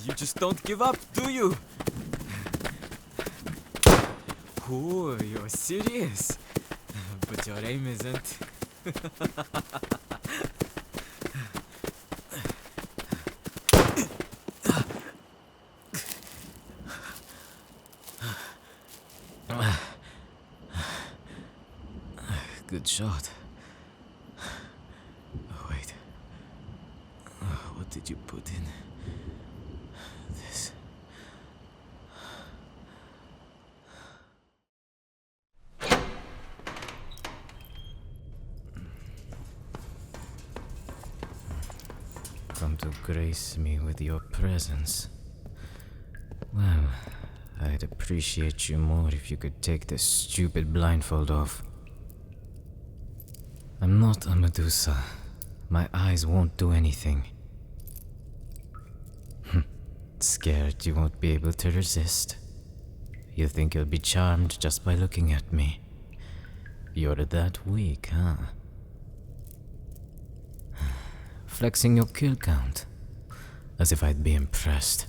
You just don't give up, do you? Oh, you're serious. But your aim isn't. Good shot. Oh, wait. What did you put in? This. Come to grace me with your presence. Well, I'd appreciate you more if you could take this stupid blindfold off. I'm not a Medusa. My eyes won't do anything. Scared you won't be able to resist? You think you'll be charmed just by looking at me? You're that weak, huh? Flexing your kill count, as if I'd be impressed.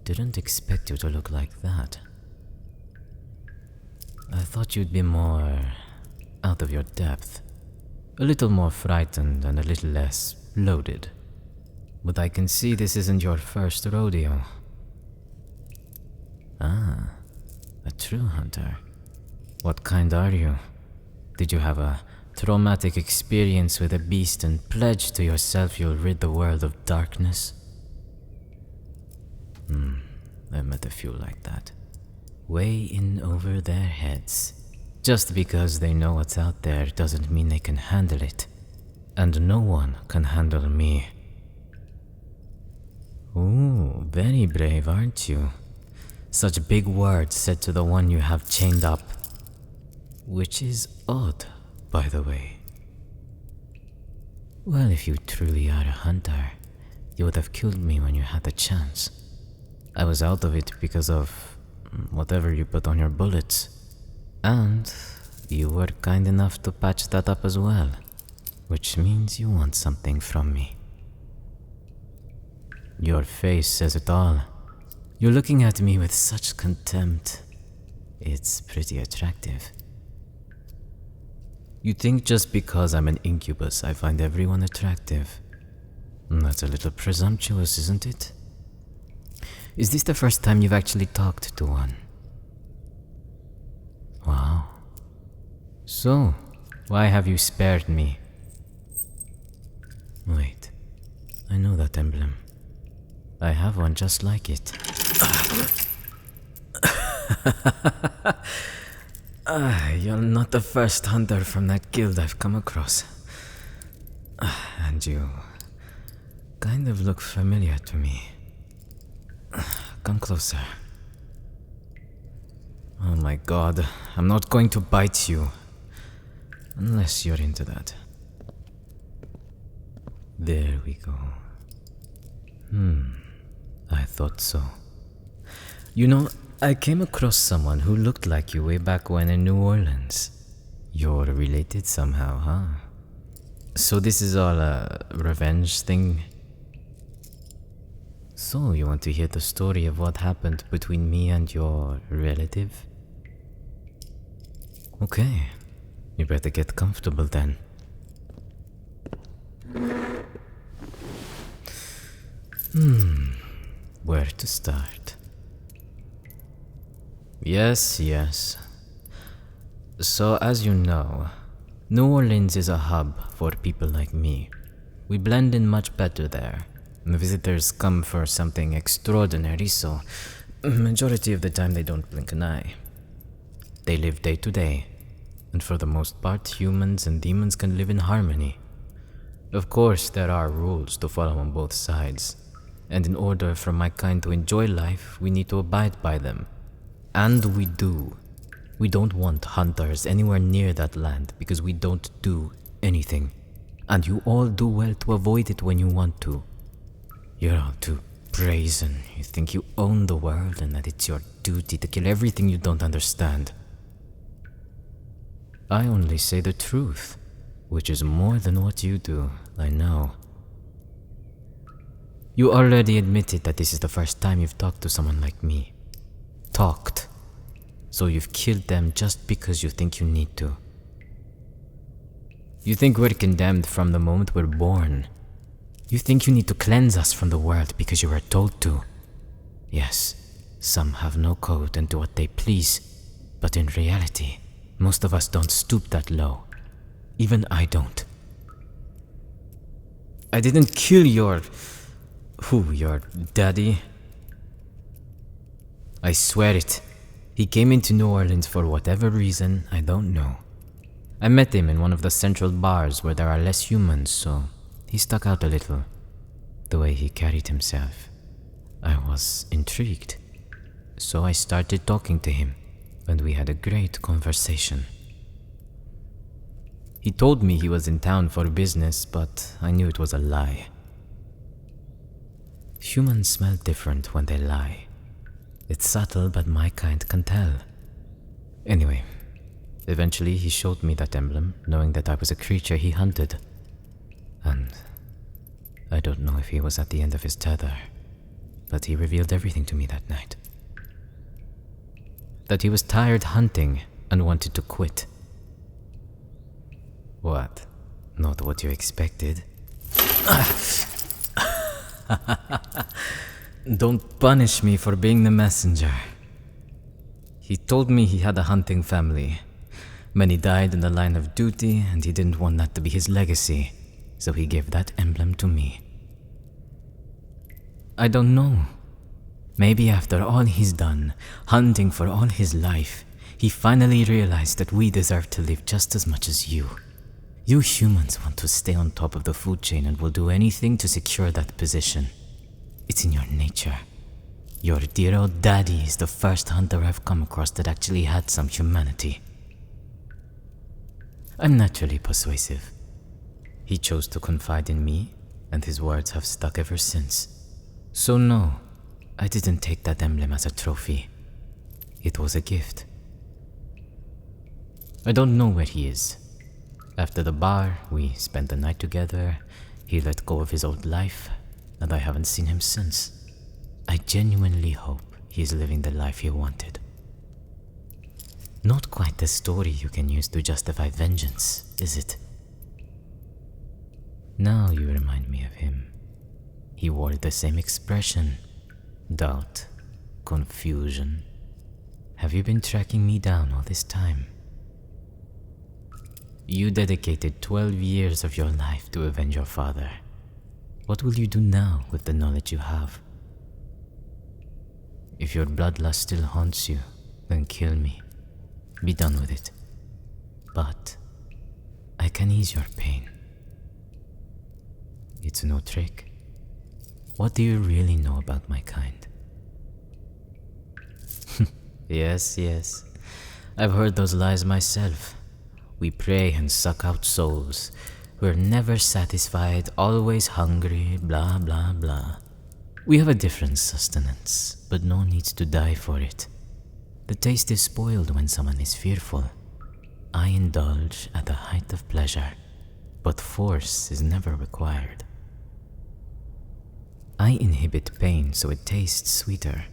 Didn't expect you to look like that. I thought you'd be more out of your depth. A little more frightened and a little less loaded. But I can see this isn't your first rodeo. Ah, a true hunter. What kind are you? Did you have a traumatic experience with a beast and pledge to yourself you'll rid the world of darkness? I've met a few like that. Way in over their heads. Just because they know what's out there doesn't mean they can handle it. And no one can handle me. Ooh, very brave, aren't you? Such big words said to the one you have chained up. Which is odd, by the way. Well, if you truly are a hunter, you would have killed me when you had the chance. I was out of it because of whatever you put on your bullets. And you were kind enough to patch that up as well, which means you want something from me. Your face says it all. You're looking at me with such contempt. It's pretty attractive. You think just because I'm an incubus I find everyone attractive? That's a little presumptuous, isn't it? Is this the first time you've actually talked to one? Wow. So, why have you spared me? Wait, I know that emblem. I have one just like it. You're not the first hunter from that guild I've come across. And you kind of look familiar to me. Come closer. Oh my god, I'm not going to bite you. Unless you're into that. There we go. I thought so. You know, I came across someone who looked like you way back when in New Orleans. You're related somehow, huh? So this is all a revenge thing? So you want to hear the story of what happened between me and your relative? Okay, you better get comfortable then. Where to start? Yes. So as you know, New Orleans is a hub for people like me. We blend in much better there. The visitors come for something extraordinary, so majority of the time they don't blink an eye. They live day to day, and for the most part humans and demons can live in harmony. Of course there are rules to follow on both sides, and in order for my kind to enjoy life, we need to abide by them. And we do. We don't want hunters anywhere near that land because we don't do anything. And you all do well to avoid it when you want to. You're all too brazen. You think you own the world and that it's your duty to kill everything you don't understand. I only say the truth, which is more than what you do, I know. You already admitted that this is the first time you've talked to someone like me. Talked. So you've killed them just because you think you need to. You think we're condemned from the moment we're born. You think you need to cleanse us from the world because you were told to. Yes, some have no code and do what they please, but in reality, most of us don't stoop that low. Even I don't. I didn't kill your daddy? I swear it. He came into New Orleans for whatever reason, I don't know. I met him in one of the central bars where there are less humans, so he stuck out a little. The way he carried himself. I was intrigued. So I started talking to him, and we had a great conversation. He told me he was in town for business, but I knew it was a lie. Humans smell different when they lie. It's subtle, but my kind can tell. Anyway, eventually he showed me that emblem, knowing that I was a creature he hunted. And I don't know if he was at the end of his tether, but he revealed everything to me that night. That he was tired hunting and wanted to quit. What? Not what you expected? Don't punish me for being the messenger. He told me he had a hunting family. Many died in the line of duty, and he didn't want that to be his legacy, so he gave that emblem to me. I don't know. Maybe after all he's done, hunting for all his life, he finally realized that we deserve to live just as much as you. You humans want to stay on top of the food chain and will do anything to secure that position. It's in your nature. Your dear old daddy is the first hunter I've come across that actually had some humanity. I'm naturally persuasive. He chose to confide in me, and his words have stuck ever since. So no, I didn't take that emblem as a trophy. It was a gift. I don't know where he is. After the bar, we spent the night together. He let go of his old life, and I haven't seen him since. I genuinely hope he is living the life he wanted. Not quite the story you can use to justify vengeance, is it? Now you remind me of him. He wore the same expression. Doubt. Confusion. Have you been tracking me down all this time? You dedicated 12 years of your life to avenge your father. What will you do now with the knowledge you have? If your bloodlust still haunts you, then kill me. Be done with it. But I can ease your pain. It's no trick. What do you really know about my kind? Yes. I've heard those lies myself. We pray and suck out souls. We're never satisfied, always hungry, blah blah blah. We have a different sustenance, but no needs to die for it. The taste is spoiled when someone is fearful. I indulge at the height of pleasure, but force is never required. I inhibit pain so it tastes sweeter,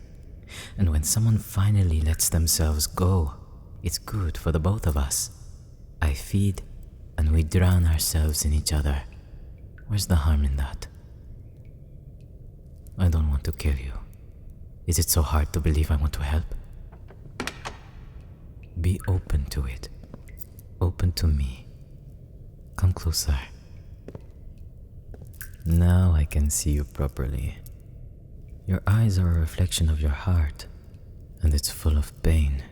and when someone finally lets themselves go, it's good for the both of us. I feed, and we drown ourselves in each other. Where's the harm in that? I don't want to kill you. Is it so hard to believe I want to help? Be open to it. Open to me. Come closer. Now I can see you properly. Your eyes are a reflection of your heart, and it's full of pain.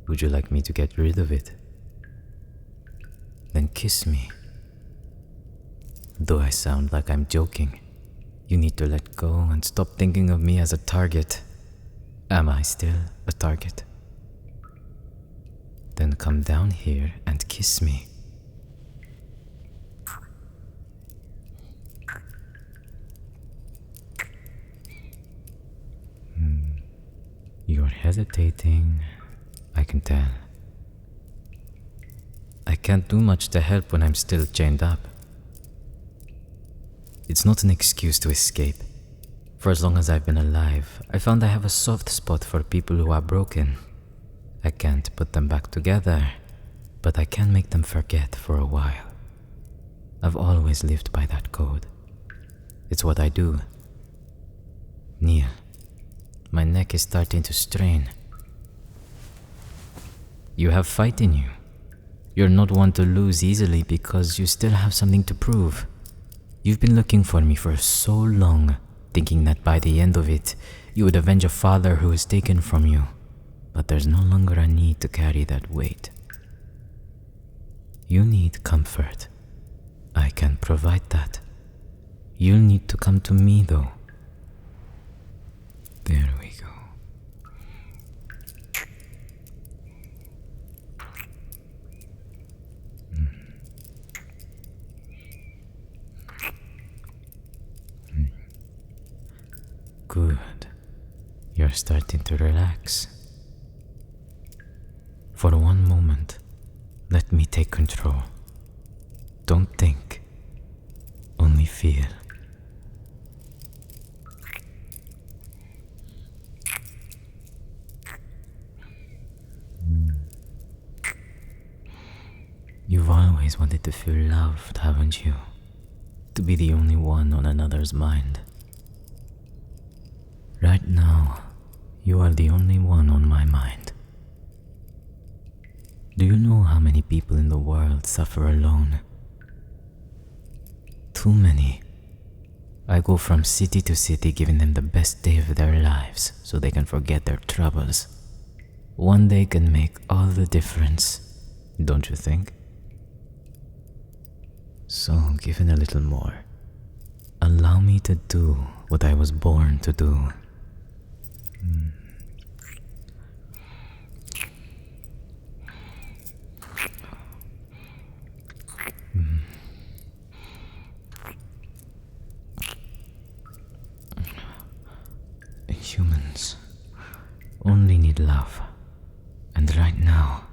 Would you like me to get rid of it? Then kiss me. Though I sound like I'm joking, you need to let go and stop thinking of me as a target. Am I still a target? Then come down here and kiss me. You're hesitating, I can tell. I can't do much to help when I'm still chained up. It's not an excuse to escape. For as long as I've been alive, I found I have a soft spot for people who are broken. I can't put them back together, but I can make them forget for a while. I've always lived by that code. It's what I do. Neil, my neck is starting to strain. You have fight in you. You're not one to lose easily because you still have something to prove. You've been looking for me for so long, thinking that by the end of it, you would avenge a father who was taken from you. But there's no longer a need to carry that weight. You need comfort. I can provide that. You'll need to come to me, though. There we go. Good. You're starting to relax. For one moment, let me take control. Don't think, only feel. You've always wanted to feel loved, haven't you? To be the only one on another's mind. Right now, you are the only one on my mind. Do you know how many people in the world suffer alone? Too many. I go from city to city giving them the best day of their lives so they can forget their troubles. One day can make all the difference, don't you think? So, given a little more, allow me to do what I was born to do. Humans only need love, and right now,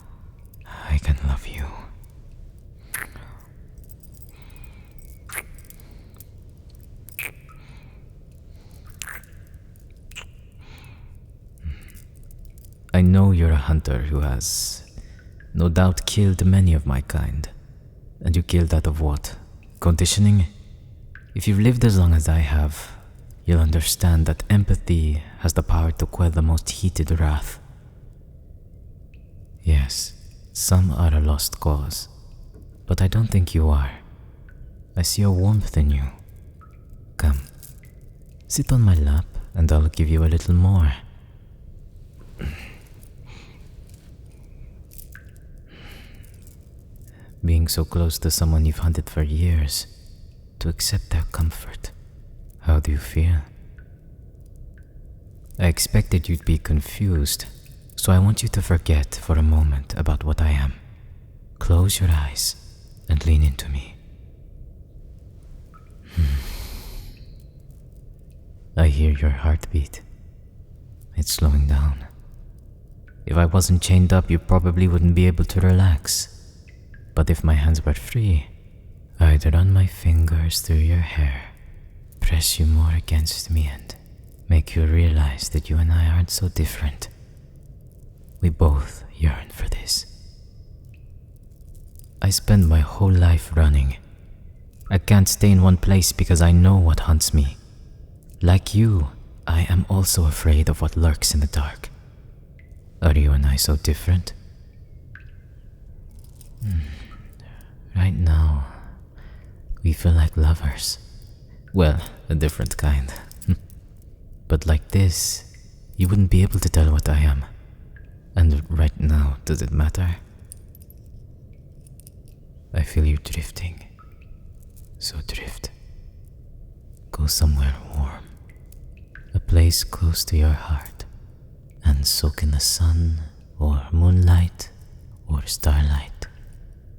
I can love you. I know you're a hunter who has, no doubt, killed many of my kind. And you killed out of what? Conditioning? If you've lived as long as I have, you'll understand that empathy has the power to quell the most heated wrath. Yes, some are a lost cause, but I don't think you are. I see a warmth in you. Come, sit on my lap and I'll give you a little more. Being so close to someone you've hunted for years, to accept their comfort. How do you feel? I expected you'd be confused, so I want you to forget for a moment about what I am. Close your eyes and lean into me. I hear your heartbeat. It's slowing down. If I wasn't chained up, you probably wouldn't be able to relax. But if my hands were free, I'd run my fingers through your hair, press you more against me and make you realize that you and I aren't so different. We both yearn for this. I spend my whole life running. I can't stay in one place because I know what hunts me. Like you, I am also afraid of what lurks in the dark. Are you and I so different? Right now, we feel like lovers. Well, a different kind. But like this, you wouldn't be able to tell what I am. And right now, does it matter? I feel you drifting. So drift. Go somewhere warm. A place close to your heart. And soak in the sun, or moonlight, or starlight.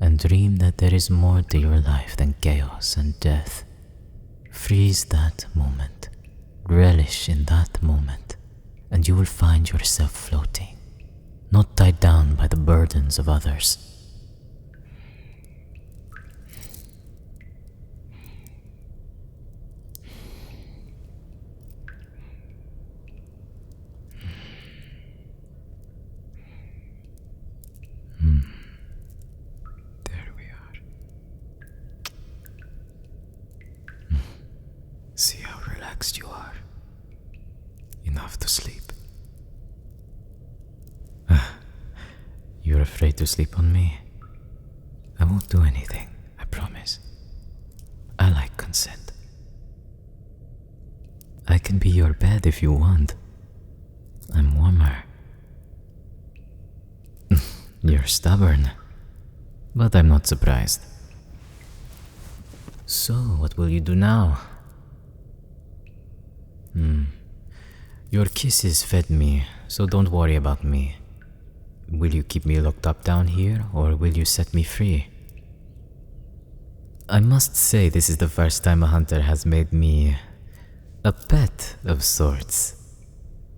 And dream that there is more to your life than chaos and death. Freeze that moment. Relish in that moment. And you will find yourself floating. Not tied down by the burdens of others. You're afraid to sleep on me? I won't do anything, I promise. I like consent. I can be your bed if you want. I'm warmer. You're stubborn, but I'm not surprised. So, what will you do now? Your kisses fed me, so don't worry about me. Will you keep me locked up down here, or will you set me free? I must say this is the first time a hunter has made me a pet of sorts.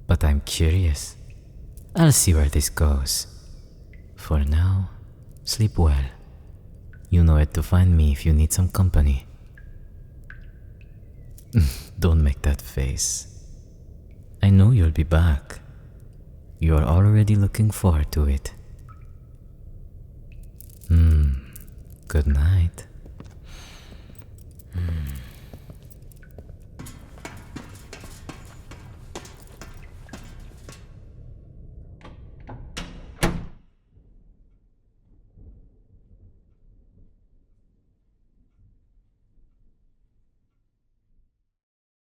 But I'm curious. I'll see where this goes. For now, sleep well. You know where to find me if you need some company. Don't make that face. I know you'll be back. You're already looking forward to it. Good night.